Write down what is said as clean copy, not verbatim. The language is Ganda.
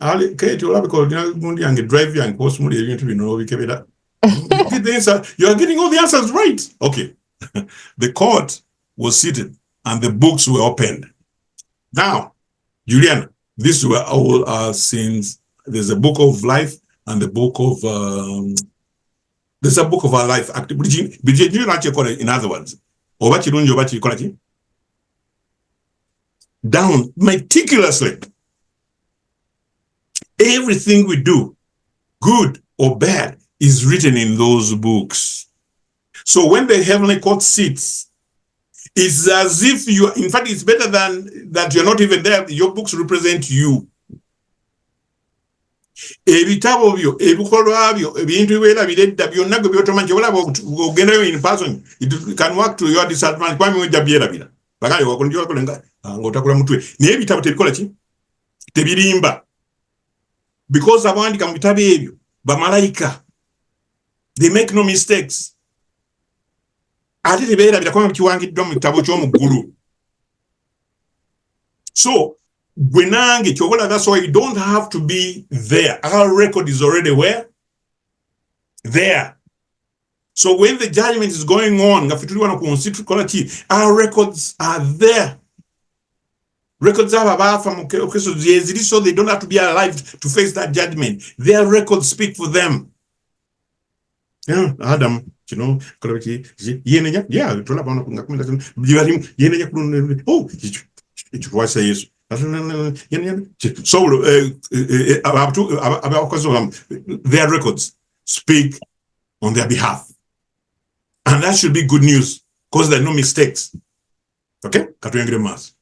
Ali Kate olabiko gundi yange drive yange post muri ebintu bino bikebera. You are getting all the answers right. Okay. The court was seated and the books were opened. Now, Julian, these were all our sins. There's a book of life and the book of there's a book of our life. In other words, down meticulously. Everything we do, good or bad, is written in those books. So when the heavenly court sits, it's as if you, in fact, it's better than that you're not even there. Your books represent you. Ebitabo byo, ebikolwa byo, ebintu byera biredda byonna gwe byotomanyi olaba ogendayo in person, it can work to your disadvantage. Kwami ojja byerabira. Bagale wakonjo wakolenga ngotakula mutwe. Naye ebitabo tebikola ki? Tebirimba. Because abandika mu bitabo ebyo bamalayika, they make no mistakes. Ate tebeerabira kwami kiwangiddwa mu kitabo ky'omuggulu. So Gwenange chogola, that's why you don't have to be there. Our record is already where? There. So when the judgment is going on, our records are there. Records are so they don't have to be alive to face that judgment. Their records speak for them. Yeah, Adam, you know, yeah, oh, it was a so their records speak on their behalf, and that should be good news because there are no mistakes. Okay, katuyengere mas.